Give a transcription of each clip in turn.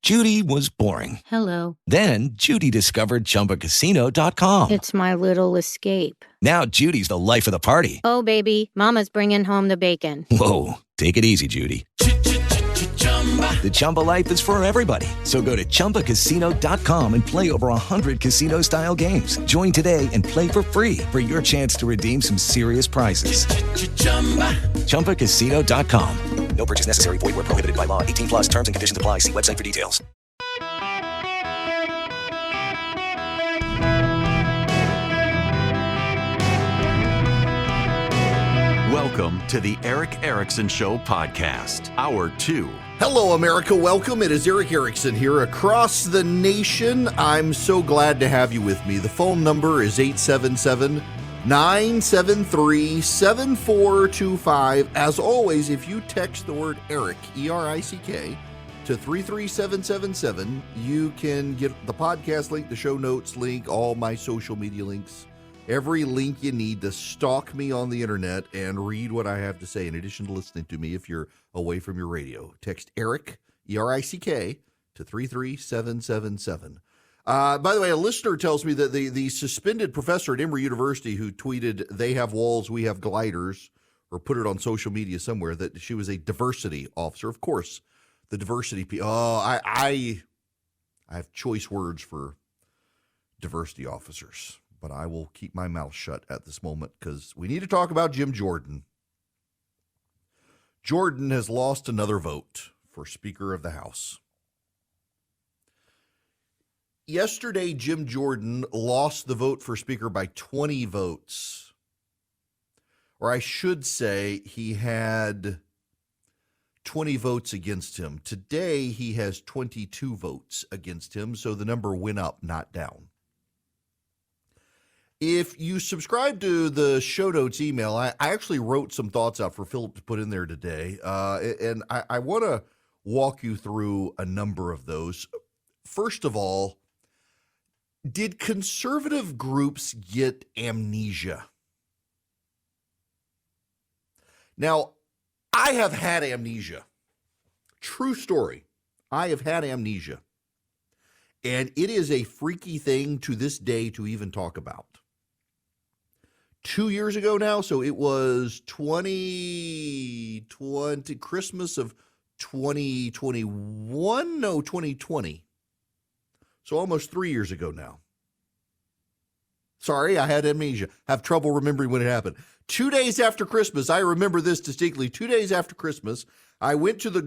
Judy was boring. Hello. Then Judy discovered ChumbaCasino.com. It's my little escape. Now Judy's the life of the party. Oh, baby, mama's bringing home the bacon. Whoa, take it easy, Judy. The Chumba life is for everybody. So go to ChumbaCasino.com and play over 100 casino-style games. Join today and play for free for your chance to redeem some serious prizes. ChumbaCasino.com. No purchase necessary. Void where prohibited by law. 18 plus terms and conditions apply. See website for details. Welcome to the Eric Erickson Show podcast, Hour 2. Hello, America. Welcome. It is Eric Erickson here across the nation. I'm so glad to have you with me. The phone number is 877-973-7425. As always, if you text the word Eric, E-R-I-C-K, to 33777, you can get the podcast link, the show notes link, all my social media links, every link you need to stalk me on the internet and read what I have to say in addition to listening to me if you're away from your radio. Text Eric, E-R-I-C-K, to 33777. By the way, a listener tells me that the suspended professor at Emory University who tweeted, "They have walls, we have gliders," or put it on social media somewhere, that she was a diversity officer. Of course, the diversity. I have choice words for diversity officers, but I will keep my mouth shut at this moment because we need to talk about Jim Jordan. Jordan has lost another vote for Speaker of the House. Yesterday, Jim Jordan lost the vote for Speaker by 20 votes. Or I should say he had 20 votes against him. Today, he has 22 votes against him, so the number went up, not down. If you subscribe to the show notes email, I actually wrote some thoughts out for Philip to put in there today, and I want to walk you through a number of those. First of all, did conservative groups get amnesia? Now, I have had amnesia. True story. I have had amnesia. And it is a freaky thing to this day to even talk about. 2 years ago now, so it was 2020, Christmas of 2021? No, 2020. So almost 3 years ago now. Sorry, I had amnesia. Have trouble remembering when it happened. 2 days after Christmas, I remember this distinctly. 2 days after Christmas, I went to the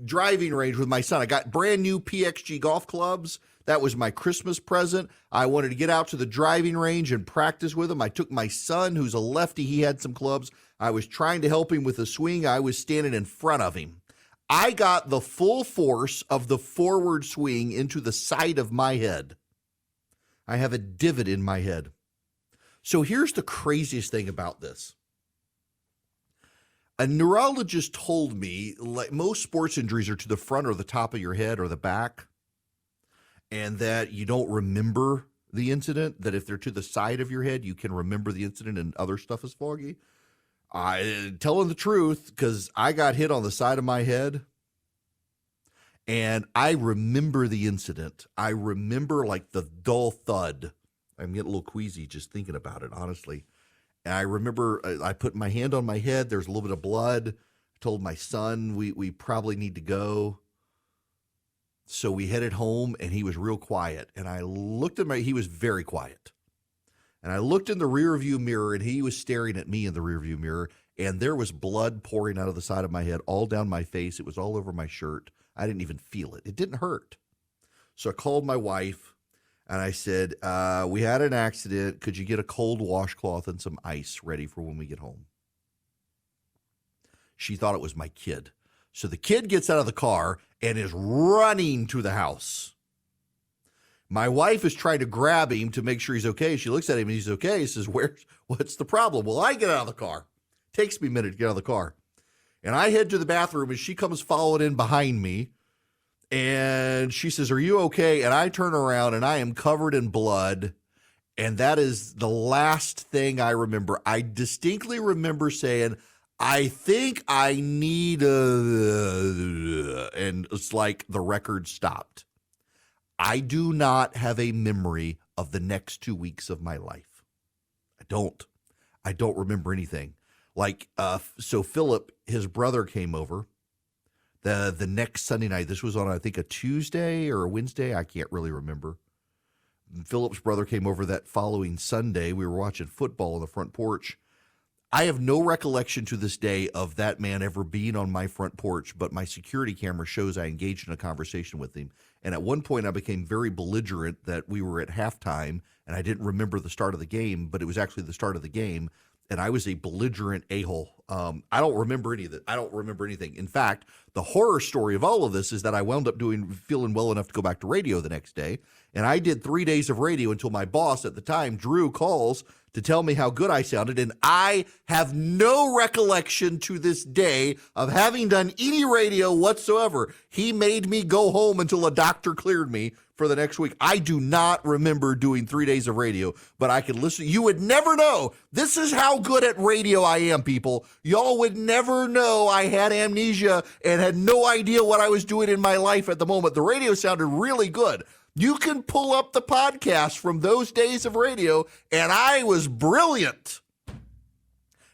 driving range with my son. I got brand new PXG golf clubs. That was my Christmas present. I wanted to get out to the driving range and practice with him. I took my son, who's a lefty. He had some clubs. I was trying to help him with a swing. I was standing in front of him. I got the full force of the forward swing into the side of my head. I have a divot in my head. So here's the craziest thing about this. A neurologist told me, like most sports injuries are to the front or the top of your head or the back, and that you don't remember the incident, that if they're to the side of your head, you can remember the incident and other stuff is foggy. Telling the truth, because I got hit on the side of my head, and I remember the incident. I remember like the dull thud. I'm getting a little queasy just thinking about it, honestly. And I remember I put my hand on my head. There's a little bit of blood. I told my son we probably need to go. So we headed home, and he was real quiet. And I looked at he was very quiet. And I looked in the rearview mirror, and he was staring at me in the rearview mirror. And there was blood pouring out of the side of my head, all down my face. It was all over my shirt. I didn't even feel it. It didn't hurt. So I called my wife, and I said, we had an accident. Could you get a cold washcloth and some ice ready for when we get home? She thought it was my kid. So the kid gets out of the car and is running to the house. My wife is trying to grab him to make sure he's okay. She looks at him and he's okay. He says, what's the problem? Well, I get out of the car. Takes me a minute to get out of the car. And I head to the bathroom, and she comes following in behind me. And she says, are you okay? And I turn around, and I am covered in blood. And that is the last thing I remember. I distinctly remember saying, I think I need and it's like the record stopped. I do not have a memory of the next 2 weeks of my life. I don't remember anything. Like, so Philip, his brother, came over the next Sunday night. This was on, I think, a Tuesday or a Wednesday. I can't really remember. Philip's brother came over that following Sunday. We were watching football on the front porch. I have no recollection to this day of that man ever being on my front porch, but my security camera shows I engaged in a conversation with him. And at one point, I became very belligerent that we were at halftime, and I didn't remember the start of the game, but it was actually the start of the game, and I was a belligerent a-hole. I don't remember any of that. I don't remember anything. In fact, the horror story of all of this is that I wound up feeling well enough to go back to radio the next day, and I did 3 days of radio until my boss at the time, Drew, calls to tell me how good I sounded, and I have no recollection to this day of having done any radio whatsoever. He made me go home until a doctor cleared me for the next week. I do not remember doing 3 days of radio, but I could listen. You would never know. This is how good at radio I am, people. Y'all would never know I had amnesia and had no idea what I was doing in my life at the moment. The radio sounded really good. You can pull up the podcast from those days of radio, and I was brilliant.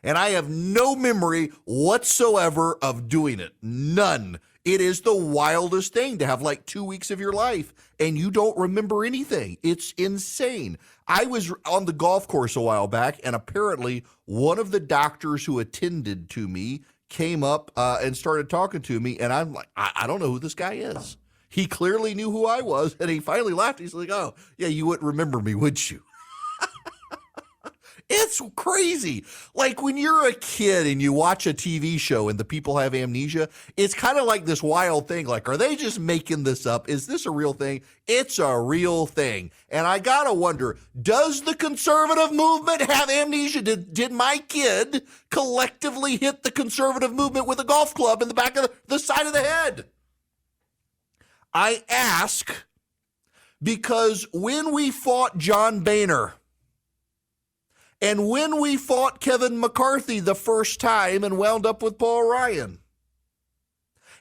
And I have no memory whatsoever of doing it. None. It is the wildest thing to have like 2 weeks of your life and you don't remember anything. It's insane. I was on the golf course a while back, and apparently one of the doctors who attended to me came up and started talking to me, and I'm like, I don't know who this guy is. He clearly knew who I was, and he finally laughed. He's like, oh, yeah, you wouldn't remember me, would you? It's crazy. Like when you're a kid and you watch a TV show and the people have amnesia, it's kind of like this wild thing. Like, are they just making this up? Is this a real thing? It's a real thing. And I got to wonder, does the conservative movement have amnesia? Did my kid collectively hit the conservative movement with a golf club in the back of the side of the head? I ask because when we fought John Boehner and when we fought Kevin McCarthy the first time and wound up with Paul Ryan,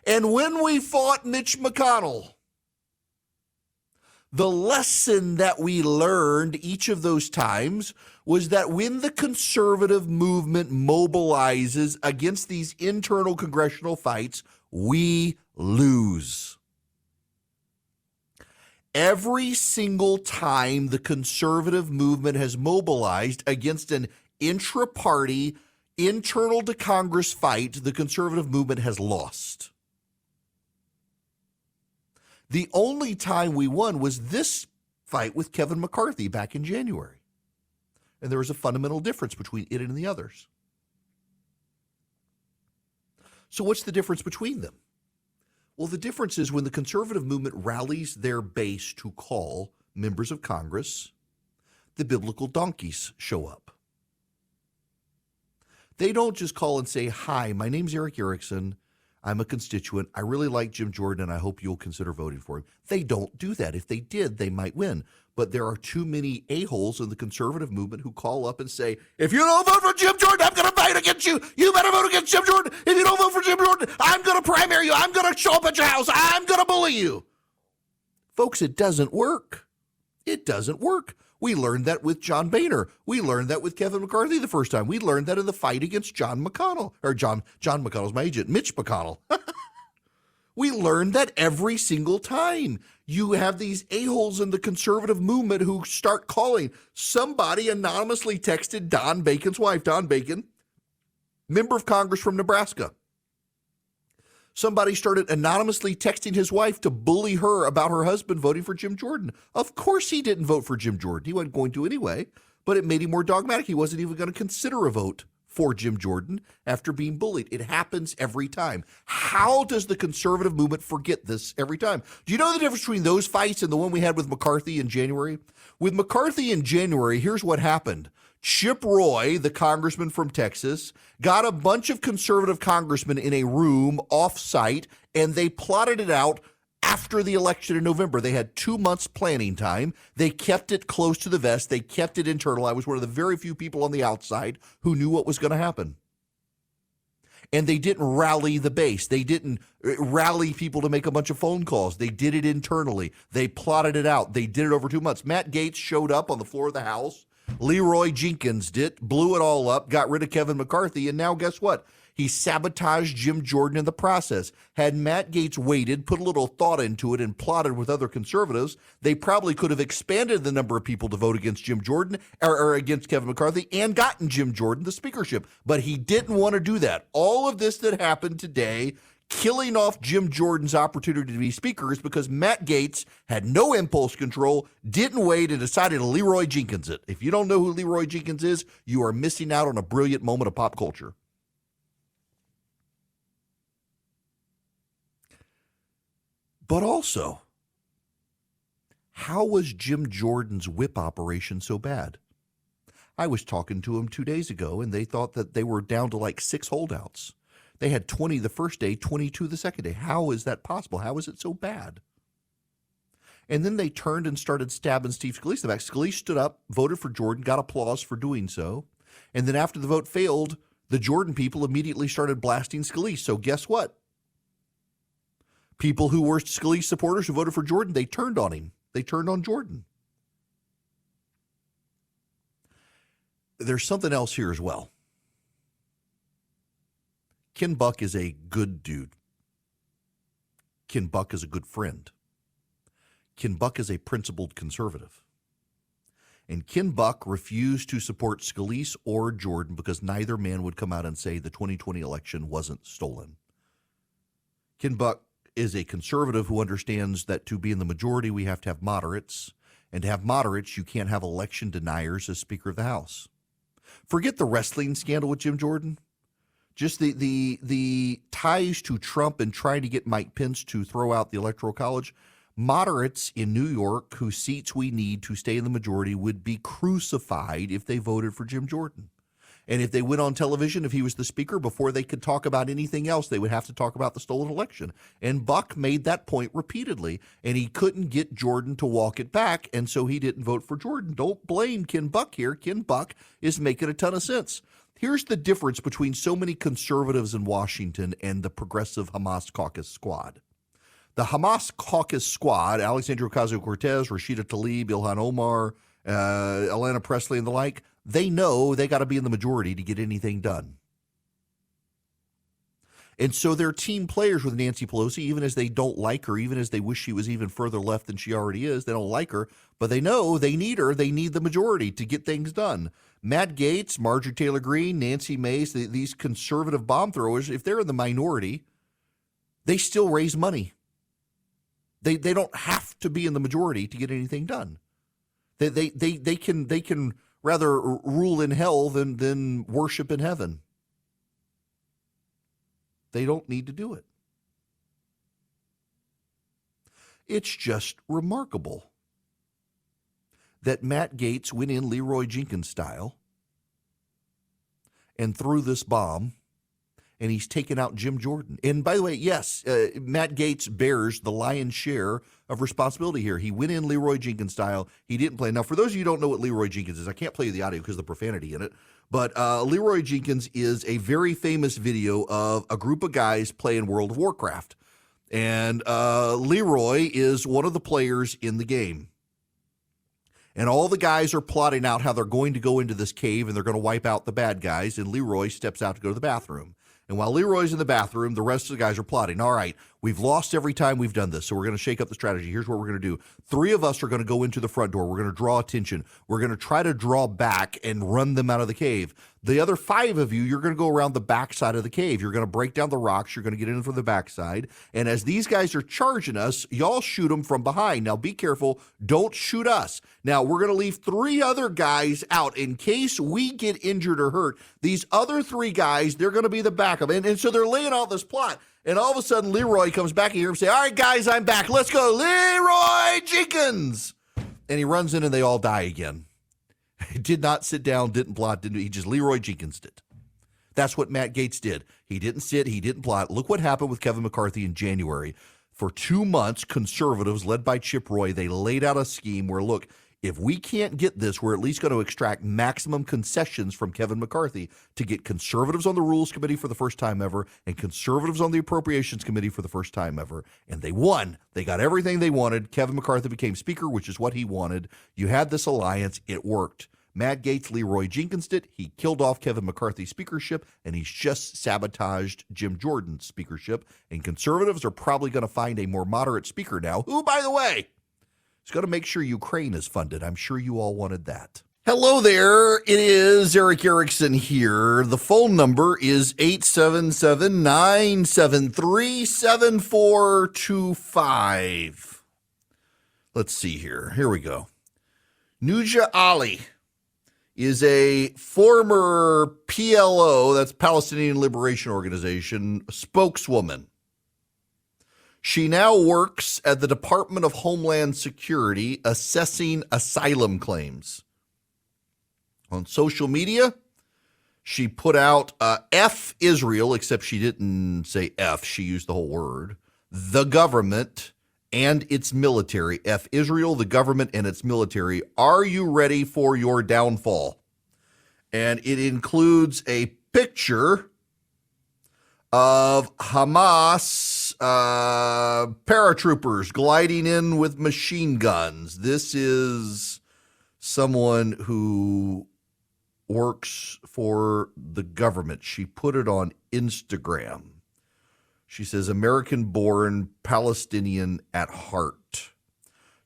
and when we fought Mitch McConnell, the lesson that we learned each of those times was that when the conservative movement mobilizes against these internal congressional fights, we lose. Every single time the conservative movement has mobilized against an intra-party, internal to Congress fight, the conservative movement has lost. The only time we won was this fight with Kevin McCarthy back in January. And there was a fundamental difference between it and the others. So what's the difference between them? Well, the difference is when the conservative movement rallies their base to call members of Congress, the biblical donkeys show up. They don't just call and say, hi, my name's Eric Erickson. I'm a constituent. I really like Jim Jordan, and I hope you'll consider voting for him. They don't do that. If they did, they might win. But there are too many a-holes in the conservative movement who call up and say, if you don't vote for Jim Jordan, I'm going to fight against you. You better vote against Jim Jordan. If you don't vote for Jim Jordan, I'm going to primary you. I'm going to show up at your house. I'm going to bully you. Folks, it doesn't work. It doesn't work. We learned that with John Boehner. We learned that with Kevin McCarthy the first time. We learned that in the fight against John McConnell, or John McConnell's my agent, Mitch McConnell. We learned that every single time. You have these a-holes in the conservative movement who start calling. Somebody anonymously texted Don Bacon's wife, Don Bacon, member of Congress from Nebraska. Somebody started anonymously texting his wife to bully her about her husband voting for Jim Jordan. Of course he didn't vote for Jim Jordan. He wasn't going to anyway, but it made him more dogmatic. He wasn't even going to consider a vote for Jim Jordan after being bullied. It happens every time. How does the conservative movement forget this every time? Do you know the difference between those fights and the one we had with McCarthy in January? With McCarthy in January, here's what happened. Chip Roy, the congressman from Texas, got a bunch of conservative congressmen in a room off-site, and they plotted it out after the election in November. They had 2 months planning time. They kept it close to the vest. They kept it internal. I was one of the very few people on the outside who knew what was going to happen. And they didn't rally the base. They didn't rally people to make a bunch of phone calls. They did it internally. They plotted it out. They did it over 2 months. Matt Gaetz showed up on the floor of the House. Leroy Jenkins did, blew it all up, got rid of Kevin McCarthy, and now guess what? He sabotaged Jim Jordan in the process. Had Matt Gaetz waited, put a little thought into it, and plotted with other conservatives, they probably could have expanded the number of people to vote against Jim Jordan or against Kevin McCarthy and gotten Jim Jordan the speakership. But he didn't want to do that. All of this that happened today, killing off Jim Jordan's opportunity to be speaker, is because Matt Gaetz had no impulse control, didn't wait, and decided to Leroy Jenkins it. If you don't know who Leroy Jenkins is, you are missing out on a brilliant moment of pop culture. But also, how was Jim Jordan's whip operation so bad? I was talking to him 2 days ago, and they thought that they were down to like 6 holdouts. They had 20 the first day, 22 the second day. How is that possible? How is it so bad? And then they turned and started stabbing Steve Scalise in the back. Scalise stood up, voted for Jordan, got applause for doing so. And then after the vote failed, the Jordan people immediately started blasting Scalise. So guess what? People who were Scalise supporters who voted for Jordan, they turned on him. They turned on Jordan. There's something else here as well. Ken Buck is a good dude. Ken Buck is a good friend. Ken Buck is a principled conservative. And Ken Buck refused to support Scalise or Jordan because neither man would come out and say the 2020 election wasn't stolen. Ken Buck is a conservative who understands that to be in the majority, we have to have moderates. And to have moderates, you can't have election deniers as Speaker of the House. Forget the wrestling scandal with Jim Jordan. Just the ties to Trump and trying to get Mike Pence to throw out the Electoral College. Moderates in New York, whose seats we need to stay in the majority, would be crucified if they voted for Jim Jordan. And if they went on television, if he was the speaker, before they could talk about anything else, they would have to talk about the stolen election. And Buck made that point repeatedly, and he couldn't get Jordan to walk it back, and so he didn't vote for Jordan. Don't blame Ken Buck here. Ken Buck is making a ton of sense. Here's the difference between so many conservatives in Washington and the progressive Hamas caucus squad. The Hamas caucus squad, Alexandria Ocasio-Cortez, Rashida Tlaib, Ilhan Omar, Alanna Pressley, and the like, they know they got to be in the majority to get anything done. And so they're team players with Nancy Pelosi, even as they don't like her, even as they wish she was even further left than she already is. They don't like her, but they know they need her. They need the majority to get things done. Matt Gaetz, Marjorie Taylor Greene, Nancy Mace, these conservative bomb throwers, if they're in the minority, they still raise money. They don't have to be in the majority to get anything done. They can rather rule in hell than worship in heaven. They don't need to do it. It's just remarkable that Matt Gaetz went in Leroy Jenkins style and threw this bomb, and he's taken out Jim Jordan. And by the way, yes, Matt Gaetz bears the lion's share of responsibility here. He went in Leroy Jenkins style. He didn't play. Now, for those of you who don't know what Leroy Jenkins is, I can't play you the audio because of the profanity in it, but Leroy Jenkins is a very famous video of a group of guys playing World of Warcraft. And Leroy is one of the players in the game. And all the guys are plotting out how they're going to go into this cave and they're going to wipe out the bad guys. And Leroy steps out to go to the bathroom. And while Leroy's in the bathroom, the rest of the guys are plotting. All right, we've lost every time we've done this, so we're going to shake up the strategy. Here's what we're going to do. 3 of us are going to go into the front door. We're going to draw attention. We're going to try to draw back and run them out of the cave. The other 5 of you, you're going to go around the back side of the cave. You're going to break down the rocks. You're going to get in from the backside. And as these guys are charging us, y'all shoot them from behind. Now, be careful. Don't shoot us. Now, we're going to leave 3 other guys out in case we get injured or hurt. These other 3 guys, they're going to be the backup. And so they're laying out this plot. And all of a sudden, Leroy comes back in here and say, all right, guys, I'm back. Let's go. Leroy Jenkins. And he runs in and they all die again. He did not sit down, didn't plot, he just Leroy Jenkins did. That's what Matt Gaetz did. He didn't sit, he didn't plot. Look what happened with Kevin McCarthy in January. For 2 months, conservatives led by Chip Roy, they laid out a scheme where, look, if we can't get this, we're at least going to extract maximum concessions from Kevin McCarthy to get conservatives on the Rules Committee for the first time ever and conservatives on the Appropriations Committee for the first time ever. And they won. They got everything they wanted. Kevin McCarthy became Speaker, which is what he wanted. You had this alliance. It worked. Matt Gaetz, Leroy Jenkins did. He killed off Kevin McCarthy's speakership, and he's just sabotaged Jim Jordan's speakership. And conservatives are probably going to find a more moderate speaker now, who, by the way, is going to make sure Ukraine is funded. I'm sure you all wanted that. Hello there. It is Eric Erickson here. The phone number is 877-973-7425. Let's see here. Here we go. Nuja Ali is a former PLO, that's Palestinian Liberation Organization, spokeswoman. She now works at the Department of Homeland Security assessing asylum claims. On social media, she put out F Israel, except she didn't say F, she used the whole word, the government and its military. F Israel, the government and its military. Are you ready for your downfall? And it includes a picture of Hamas paratroopers gliding in with machine guns. This is someone who works for the government. She put it on Instagram. She says, American-born, Palestinian at heart.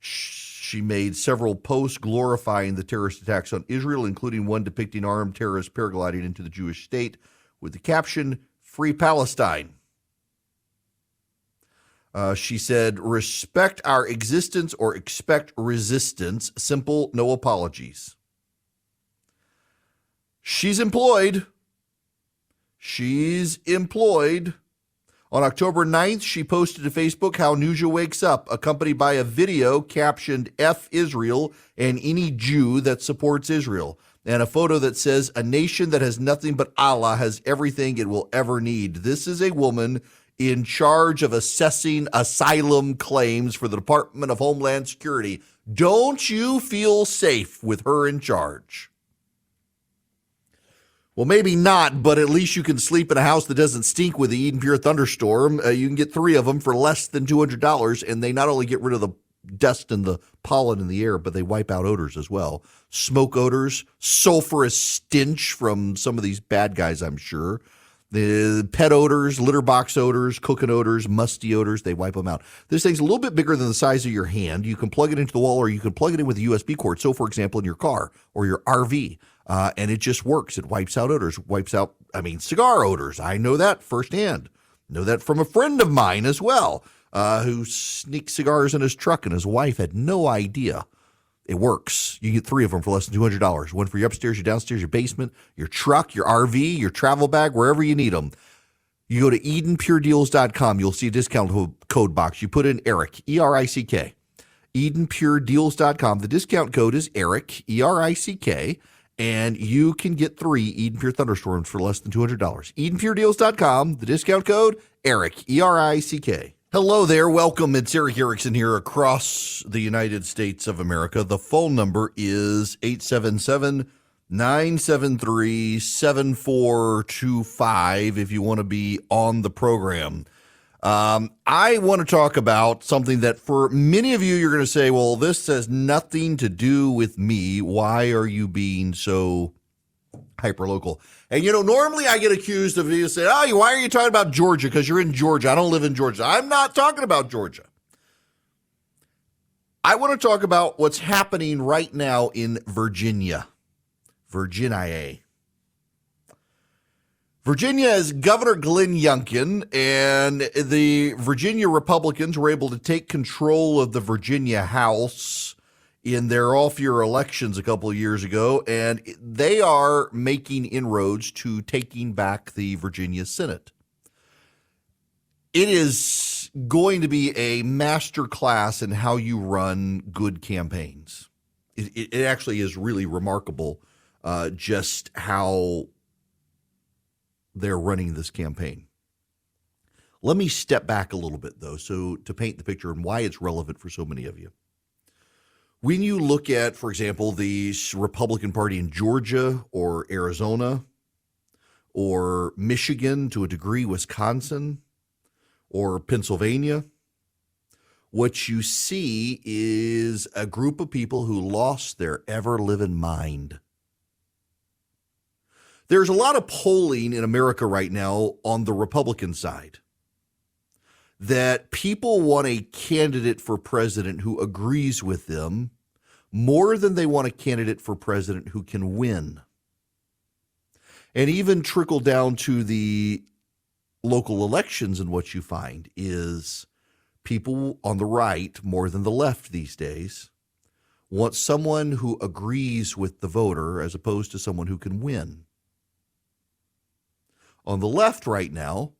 She made several posts glorifying the terrorist attacks on Israel, including one depicting armed terrorists paragliding into the Jewish state with the caption, Free Palestine. She said, respect our existence or expect resistance. Simple, no apologies. She's employed. She's employed. On October 9th, she posted to Facebook how Nuja wakes up, accompanied by a video captioned F Israel and any Jew that supports Israel, and a photo that says, a nation that has nothing but Allah has everything it will ever need. This is a woman in charge of assessing asylum claims for the Department of Homeland Security. Don't you feel safe with her in charge? Well, maybe not, but at least you can sleep in a house that doesn't stink with the Eden Pure Thunderstorm. You can get 3 of them for less than $200, and they not only get rid of the dust and the pollen in the air, but they wipe out odors as well. Smoke odors, sulfurous stench from some of these bad guys, I'm sure. The pet odors, litter box odors, cooking odors, musty odors, they wipe them out. This thing's a little bit bigger than the size of your hand. You can plug it into the wall, or you can plug it in with a USB cord. So, for example, in your car or your RV. And it just works. It wipes out odors, cigar odors. I know that firsthand. Know that from a friend of mine as well, who sneaks cigars in his truck, and his wife had no idea. It works. You get 3 of them for less than $200. One for your upstairs, your downstairs, your basement, your truck, your RV, your travel bag, wherever you need them. You go to EdenPureDeals.com. You'll see a discount code box. You put in ERIC, E-R-I-C-K. EdenPureDeals.com. The discount code is ERIC, E-R-I-C-K. And you can get 3 Eden Pure Thunderstorms for less than $200. EdenPureDeals.com, the discount code, ERIC, E-R-I-C-K. Hello there. Welcome. It's Eric Erickson here across the United States of America. The phone number is 877-973-7425 if you want to be on the program. I want to talk about something that for many of you, you're going to say, well, this has nothing to do with me. Why are you being so hyperlocal? And, normally I get accused of you saying, oh, why are you talking about Georgia? Because you're in Georgia. I don't live in Georgia. I'm not talking about Georgia. I want to talk about what's happening right now in Virginia. Virginia is Governor Glenn Youngkin, and the Virginia Republicans were able to take control of the Virginia House in their off-year elections a couple of years ago, and they are making inroads to taking back the Virginia Senate. It is going to be a master class in how you run good campaigns. It actually is really remarkable just how they're running this campaign. Let me step back a little bit, though, so to paint the picture and why it's relevant for so many of you. When you look at, for example, the Republican Party in Georgia or Arizona or Michigan, to a degree, Wisconsin or Pennsylvania, what you see is a group of people who lost their ever-living mind. There's a lot of polling in America right now on the Republican side that people want a candidate for president who agrees with them more than they want a candidate for president who can win. And even trickle down to the local elections, and what you find is people on the right, more than the left these days, want someone who agrees with the voter as opposed to someone who can win. On the left right now,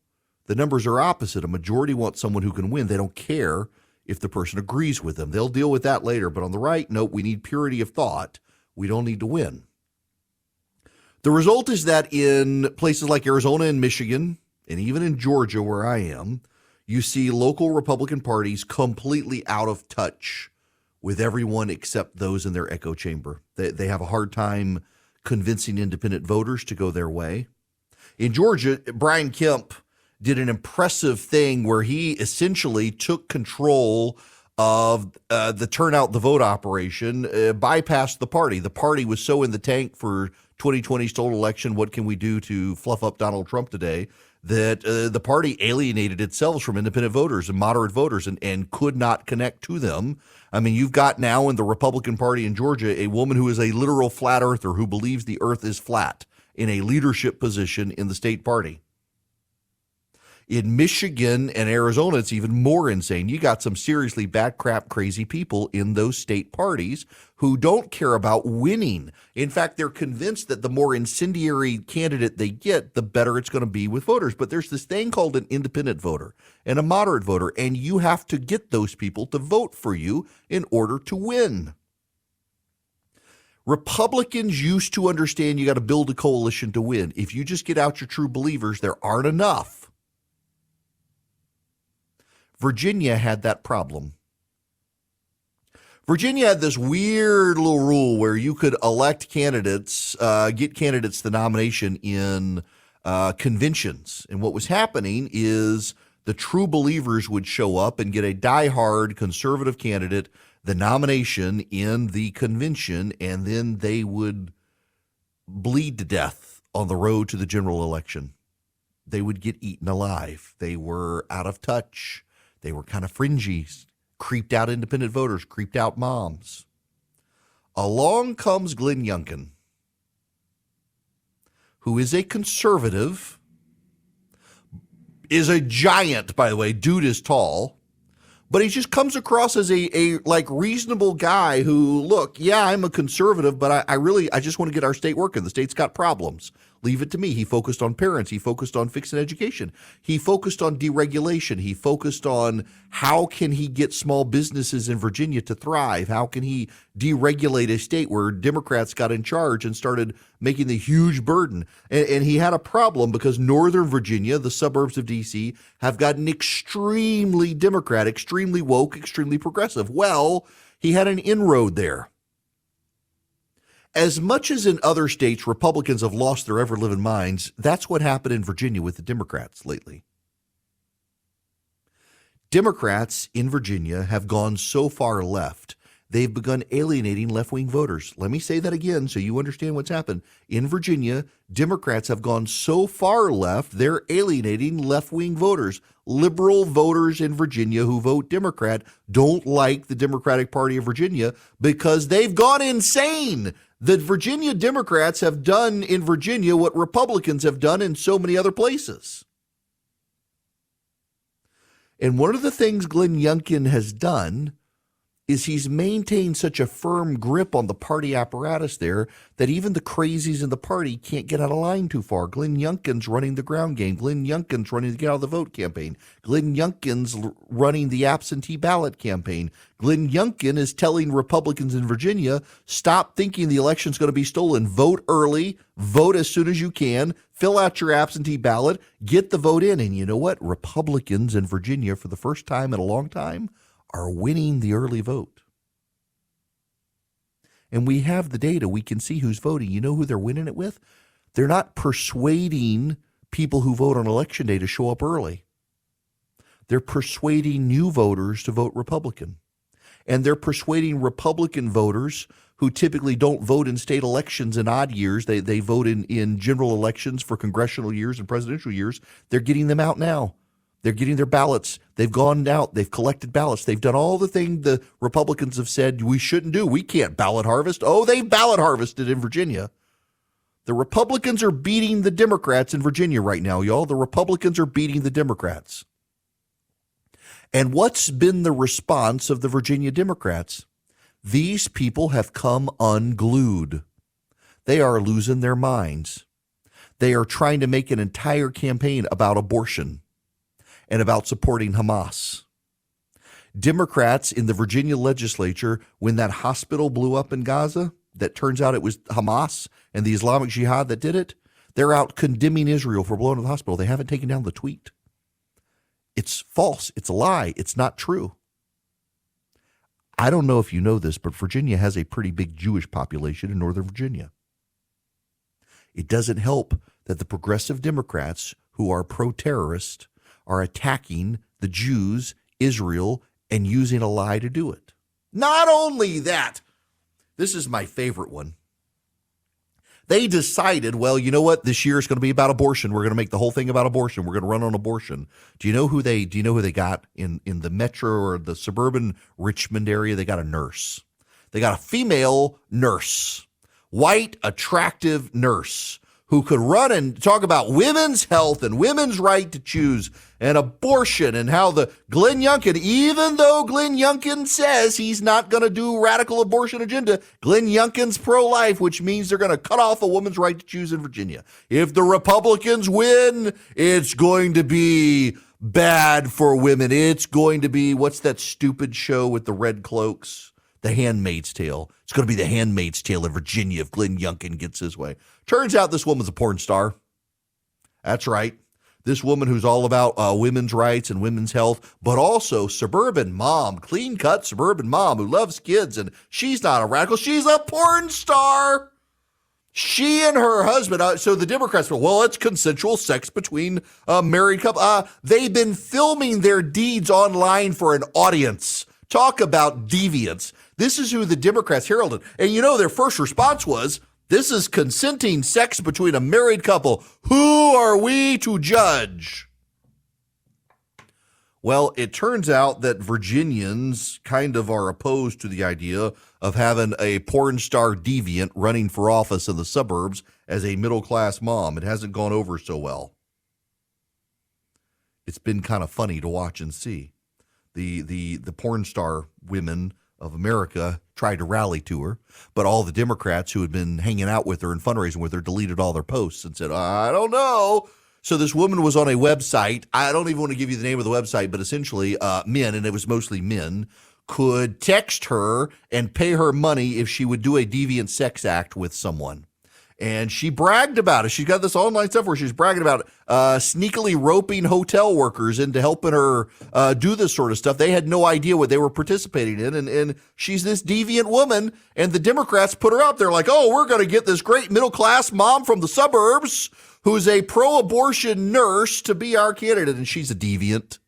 the numbers are opposite. A majority want someone who can win. They don't care if the person agrees with them. They'll deal with that later. But on the right, nope, we need purity of thought. We don't need to win. The result is that in places like Arizona and Michigan, and even in Georgia where I am, you see local Republican parties completely out of touch with everyone except those in their echo chamber. They have a hard time convincing independent voters to go their way. In Georgia, Brian Kemp did an impressive thing where he essentially took control of the turnout the vote operation, bypassed the party. The party was so in the tank for 2020's total election, what can we do to fluff up Donald Trump today, that the party alienated itself from independent voters and moderate voters and could not connect to them. I mean, you've got now in the Republican Party in Georgia a woman who is a literal flat earther who believes the earth is flat in a leadership position in the state party. In Michigan and Arizona, it's even more insane. You got some seriously bat crap crazy people in those state parties who don't care about winning. In fact, they're convinced that the more incendiary candidate they get, the better it's going to be with voters. But there's this thing called an independent voter and a moderate voter, and you have to get those people to vote for you in order to win. Republicans used to understand you got to build a coalition to win. If you just get out your true believers, there aren't enough. Virginia had that problem. Virginia had this weird little rule where you could elect candidates, get candidates the nomination in conventions. And what was happening is the true believers would show up and get a diehard conservative candidate the nomination in the convention, and then they would bleed to death on the road to the general election. They would get eaten alive. They were out of touch. They were kind of fringy, creeped out independent voters, creeped out moms. Along comes Glenn Youngkin, who is a conservative, is a giant, by the way. Dude is tall. But he just comes across as a like reasonable guy who, look, yeah, I'm a conservative, but I just want to get our state working. The state's got problems. Leave it to me. He focused on parents. He focused on fixing education. He focused on deregulation. He focused on how can he get small businesses in Virginia to thrive? How can he deregulate a state where Democrats got in charge and started making the huge burden? And he had a problem because Northern Virginia, the suburbs of D.C., have gotten extremely Democrat, extremely woke, extremely progressive. Well, he had an inroad there. As much as in other states, Republicans have lost their ever-living minds, that's what happened in Virginia with the Democrats lately. Democrats in Virginia have gone so far left, they've begun alienating left-wing voters. Let me say that again so you understand what's happened. In Virginia, Democrats have gone so far left, they're alienating left-wing voters. Liberal voters in Virginia who vote Democrat don't like the Democratic Party of Virginia because they've gone insane. The Virginia Democrats have done in Virginia what Republicans have done in so many other places. And one of the things Glenn Youngkin has done is he's maintained such a firm grip on the party apparatus there that even the crazies in the party can't get out of line too far. Glenn Youngkin's running the ground game. Glenn Youngkin's running the get out of the vote campaign. Glenn Youngkin's running the absentee ballot campaign. Glenn Youngkin is telling Republicans in Virginia, stop thinking the election's going to be stolen. Vote early. Vote as soon as you can. Fill out your absentee ballot. Get the vote in. And you know what? Republicans in Virginia, for the first time in a long time, are winning the early vote. and we have the data. We can see who's voting. You know who they're winning it with? They're not persuading people who vote on election day to show up early. They're persuading new voters to vote Republican. And they're persuading Republican voters who typically don't vote in state elections in odd years. They vote in general elections for congressional years and presidential years. They're getting them out now. They're getting their ballots. They've gone out. They've collected ballots. They've done all the things the Republicans have said we shouldn't do. We can't ballot harvest. Oh, they ballot harvested in Virginia. The Republicans are beating the Democrats in Virginia right now, y'all. The Republicans are beating the Democrats. And what's been the response of the Virginia Democrats? These people have come unglued. They are losing their minds. They are trying to make an entire campaign about abortion and about supporting Hamas. Democrats in the Virginia legislature, when that hospital blew up in Gaza, that turns out it was Hamas and the Islamic Jihad that did it, they're out condemning Israel for blowing up the hospital. They haven't taken down the tweet. It's false. It's a lie. It's not true. I don't know if you know this, but Virginia has a pretty big Jewish population in Northern Virginia. It doesn't help that the progressive Democrats who are pro-terrorist are attacking the Jews, Israel, and using a lie to do it. Not only that, this is my favorite one. They decided, well, you know what? This year is going to be about abortion. We're going to make the whole thing about abortion. We're going to run on abortion. Do you know who they got in the metro or the suburban Richmond area? They got a nurse. They got a female nurse, white, attractive nurse who could run and talk about women's health and women's right to choose and abortion and how the Glenn Youngkin, even though Glenn Youngkin says he's not going to do radical abortion agenda, Glenn Youngkin's pro-life, which means they're going to cut off a woman's right to choose in Virginia. If the Republicans win, it's going to be bad for women. It's going to be, what's that stupid show with the red cloaks? The Handmaid's Tale. It's going to be The Handmaid's Tale in Virginia if Glenn Youngkin gets his way. Turns out this woman's a porn star. That's right. This woman who's all about women's rights and women's health, but also suburban mom, clean-cut suburban mom who loves kids, and she's not a radical. She's a porn star. She and her husband, so the Democrats go, well, it's consensual sex between a married couple. They've been filming their deeds online for an audience. Talk about deviance. This is who the Democrats heralded. And you know, their first response was, this is consenting sex between a married couple. Who are we to judge? Well, it turns out that Virginians kind of are opposed to the idea of having a porn star deviant running for office in the suburbs as a middle-class mom. It hasn't gone over so well. It's been kind of funny to watch and see. The porn star women of America tried to rally to her, but all the Democrats who had been hanging out with her and fundraising with her deleted all their posts and said, I don't know. So this woman was on a website. I don't even want to give you the name of the website, but essentially men, and it was mostly men, could text her and pay her money if she would do a deviant sex act with someone. And she bragged about it. She's got this online stuff where she's bragging about sneakily roping hotel workers into helping her do this sort of stuff. They had no idea what they were participating in. And she's this deviant woman. And the Democrats put her up. They're like, oh, we're going to get this great middle-class mom from the suburbs who's a pro-abortion nurse to be our candidate. And she's a deviant.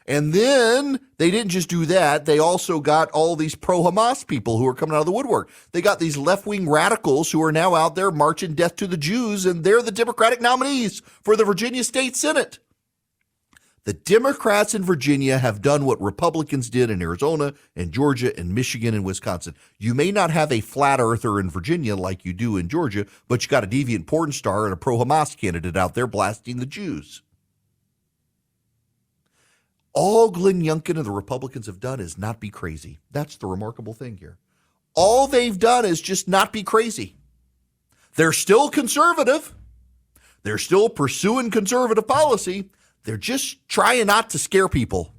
And then they didn't just do that. They also got all these pro-Hamas people who are coming out of the woodwork. They got these left-wing radicals who are now out there marching death to the Jews, and they're the Democratic nominees for the Virginia State Senate. The Democrats in Virginia have done what Republicans did in Arizona and Georgia and Michigan and Wisconsin. You may not have a flat earther in Virginia like you do in Georgia, but you got a deviant porn star and a pro-Hamas candidate out there blasting the Jews. All Glenn Youngkin and the Republicans have done is not be crazy. That's the remarkable thing here. All they've done is just not be crazy. They're still conservative. They're still pursuing conservative policy. They're just trying not to scare people.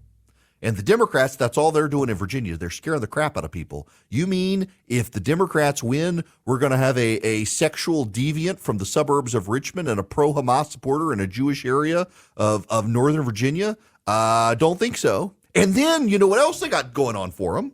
And the Democrats, that's all they're doing in Virginia. They're scaring the crap out of people. You mean if the Democrats win, we're going to have a sexual deviant from the suburbs of Richmond and a pro-Hamas supporter in a Jewish area of Northern Virginia? Don't think so. And then, you know what else they got going on for them?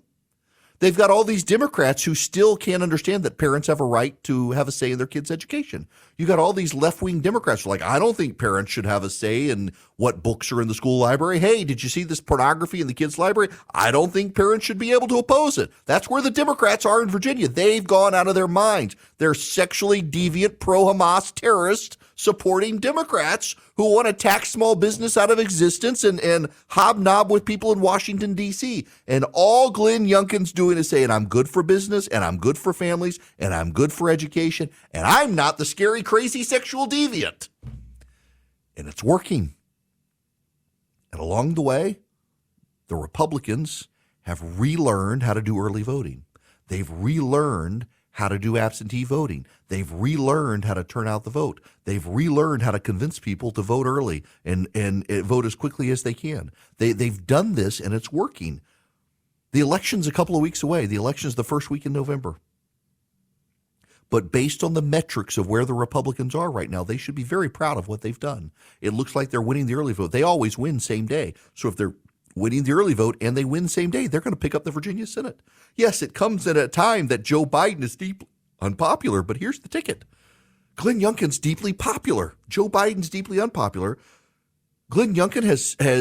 They've got all these Democrats who still can't understand that parents have a right to have a say in their kids' education. You got all these left-wing Democrats who are like, I don't think parents should have a say in what books are in the school library. Hey, did you see this pornography in the kids' library? I don't think parents should be able to oppose it. That's where the Democrats are in Virginia. They've gone out of their minds. They're sexually deviant, pro-Hamas terrorists supporting Democrats who want to tax small business out of existence and hobnob with people in Washington, D.C. And all Glenn Youngkin's doing is saying, I'm good for business, and I'm good for families, and I'm good for education, and I'm not the scary, crazy sexual deviant. And it's working. And along the way, the Republicans have relearned how to do early voting. They've relearned how to do absentee voting. They've relearned how to turn out the vote. They've relearned how to convince people to vote early and vote as quickly as they can. They've done this, and it's working. The election's a couple of weeks away. The election's the first week in November. But based on the metrics of where the Republicans are right now, they should be very proud of what they've done. It looks like they're winning the early vote. They always win same day. So if they're winning the early vote and they win same day, they're going to pick up the Virginia Senate. Yes, it comes at a time that Joe Biden is deeply unpopular, but here's the ticket. Glenn Youngkin's deeply popular. Joe Biden's deeply unpopular. Glenn Youngkin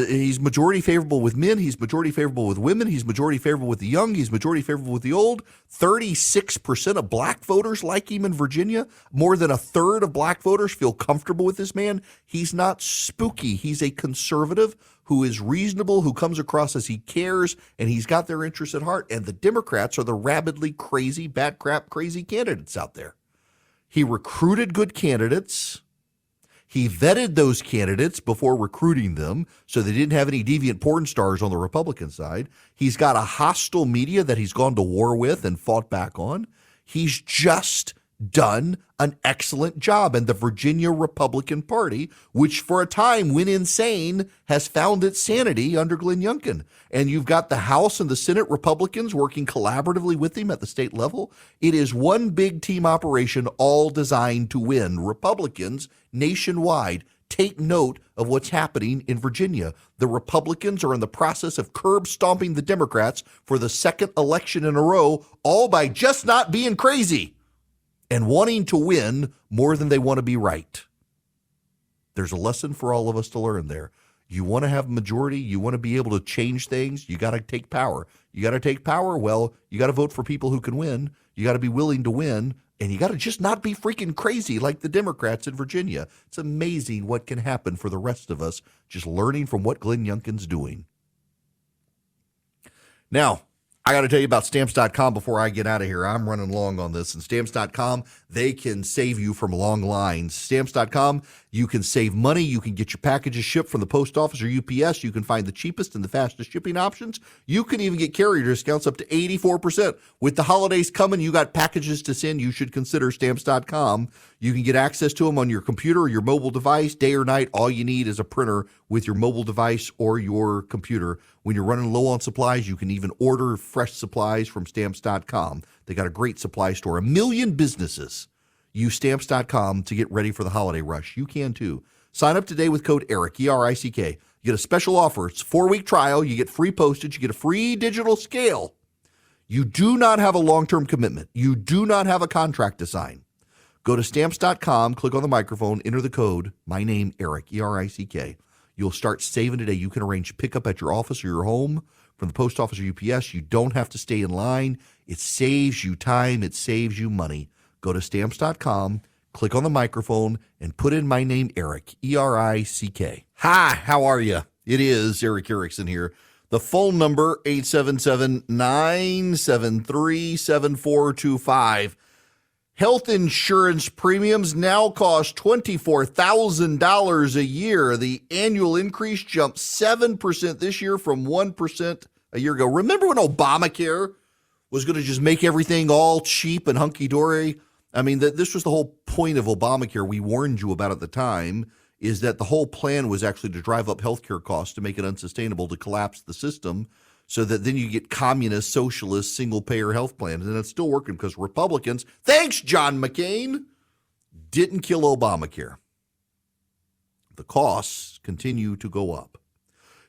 he's majority favorable with men. He's majority favorable with women. He's majority favorable with the young. He's majority favorable with the old. 36% of black voters like him in Virginia. More than a third of black voters feel comfortable with this man. He's not spooky. He's a conservative who is reasonable, who comes across as he cares, and he's got their interests at heart. And the Democrats are the rabidly crazy, bat crap, crazy candidates out there. He recruited good candidates. He vetted those candidates before recruiting them, so they didn't have any deviant porn stars on the Republican side. He's got a hostile media that he's gone to war with and fought back on. He's just done an excellent job. And the Virginia Republican Party, which for a time went insane, has found its sanity under Glenn Youngkin. And you've got the House and the Senate Republicans working collaboratively with him at the state level. It is one big team operation, all designed to win. Republicans nationwide, take note of what's happening in Virginia. The Republicans are in the process of curb stomping the Democrats for the second election in a row, all by just not being crazy and wanting to win more than they want to be right. There's a lesson for all of us to learn there. You want to have a majority, you want to be able to change things, you got to take power. You got to take power, well, you got to vote for people who can win. You got to be willing to win, and you got to just not be freaking crazy like the Democrats in Virginia. It's amazing what can happen for the rest of us just learning from what Glenn Youngkin's doing. Now, I got to tell you about Stamps.com before I get out of here. I'm running long on this. And Stamps.com, they can save you from long lines. Stamps.com, you can save money. You can get your packages shipped from the post office or UPS. You can find the cheapest and the fastest shipping options. You can even get carrier discounts up to 84%. With the holidays coming, you got packages to send. You should consider Stamps.com. You can get access to them on your computer or your mobile device, day or night. All you need is a printer with your mobile device or your computer. When you're running low on supplies, you can even order fresh supplies from Stamps.com. They got a great supply store. 1 million businesses use Stamps.com to get ready for the holiday rush. You can too. Sign up today with code ERIC, E-R-I-C-K. You get a special offer. It's a 4-week trial. You get free postage. You get a free digital scale. You do not have a long-term commitment. You do not have a contract to sign. Go to Stamps.com, click on the microphone, enter the code, my name, Eric, E-R-I-C-K. You'll start saving today. You can arrange pickup at your office or your home from the post office or UPS. You don't have to stay in line. It saves you time. It saves you money. Go to Stamps.com, click on the microphone, and put in my name, Eric, E-R-I-C-K. Hi, how are you? It is Eric Erickson here. The phone number, 877-973-7425. Health insurance premiums now cost $24,000 a year. The annual increase jumped 7% this year from 1% a year ago. Remember when Obamacare was going to just make everything all cheap and hunky-dory? I mean, this was the whole point of Obamacare. We warned you about at the time, is that the whole plan was actually to drive up healthcare costs, to make it unsustainable, to collapse the system, so that then you get communist, socialist, single-payer health plans. And it's still working because Republicans, thanks, John McCain, didn't kill Obamacare. The costs continue to go up.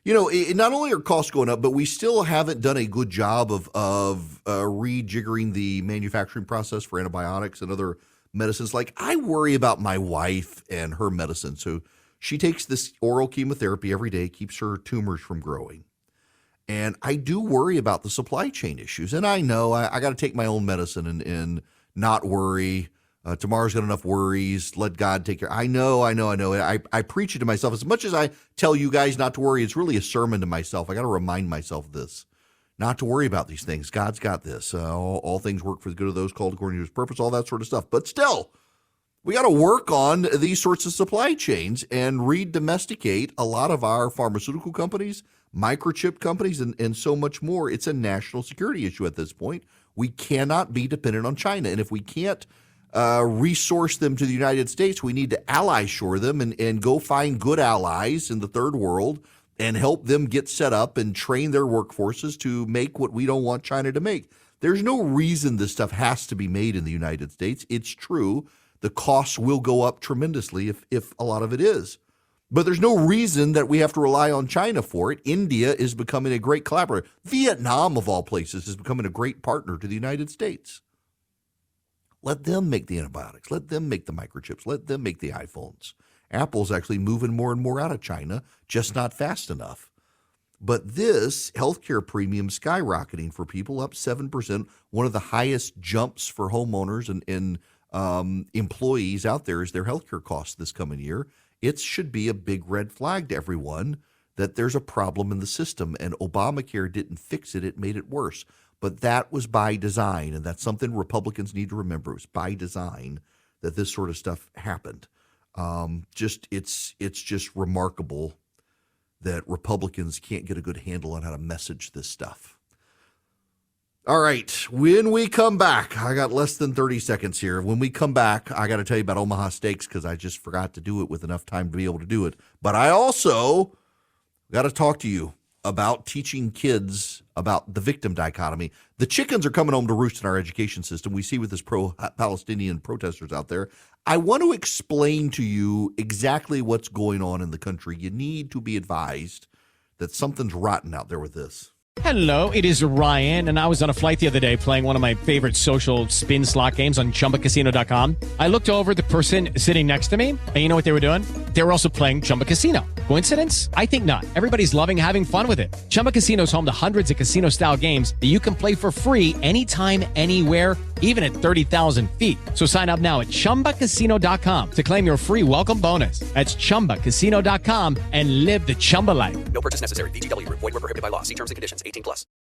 Not only are costs going up, but we still haven't done a good job of rejiggering the manufacturing process for antibiotics and other medicines. Like, I worry about my wife and her medicine. So she takes this oral chemotherapy every day, keeps her tumors from growing. And I do worry about the supply chain issues. And I know I got to take my own medicine and not worry. Tomorrow's got enough worries. Let God take care. I know. I preach it to myself. As much as I tell you guys not to worry, it's really a sermon to myself. I got to remind myself of this, not to worry about these things. God's got this. All things work for the good of those called according to his purpose, all that sort of stuff. But still, we got to work on these sorts of supply chains and re-domesticate a lot of our pharmaceutical companies, microchip companies, and so much more. It's a national security issue at this point. We cannot be dependent on China. And if we can't resource them to the United States, we need to ally shore them and go find good allies in the third world and help them get set up and train their workforces to make what we don't want China to make. There's no reason this stuff has to be made in the United States. It's true. The costs will go up tremendously if a lot of it is. But there's no reason that we have to rely on China for it. India is becoming a great collaborator. Vietnam, of all places, is becoming a great partner to the United States. Let them make the antibiotics. Let them make the microchips. Let them make the iPhones. Apple's actually moving more and more out of China, just not fast enough. But this healthcare premium skyrocketing for people, up 7%, one of the highest jumps for homeowners and employees out there is their healthcare costs this coming year. It should be a big red flag to everyone that there's a problem in the system, and Obamacare didn't fix it. It made it worse. But that was by design, and that's something Republicans need to remember. It was by design that this sort of stuff happened. It's just remarkable that Republicans can't get a good handle on how to message this stuff. All right, when we come back, I got less than 30 seconds here. When we come back, I got to tell you about Omaha Steaks because I just forgot to do it with enough time to be able to do it. But I also got to talk to you about teaching kids about the victim dichotomy. The chickens are coming home to roost in our education system. We see with this pro-Palestinian protesters out there. I want to explain to you exactly what's going on in the country. You need to be advised that something's rotten out there with this. Hello, it is Ryan, and I was on a flight the other day playing one of my favorite social spin slot games on ChumbaCasino.com. I looked over at the person sitting next to me, and you know what they were doing? They were also playing Chumba Casino. Coincidence? I think not. Everybody's loving having fun with it. Chumba Casino is home to hundreds of casino-style games that you can play for free anytime, anywhere, even at 30,000 feet. So sign up now at ChumbaCasino.com to claim your free welcome bonus. That's ChumbaCasino.com and live the Chumba life. No purchase necessary. VGW. Void where prohibited by law. See terms and conditions. 18+.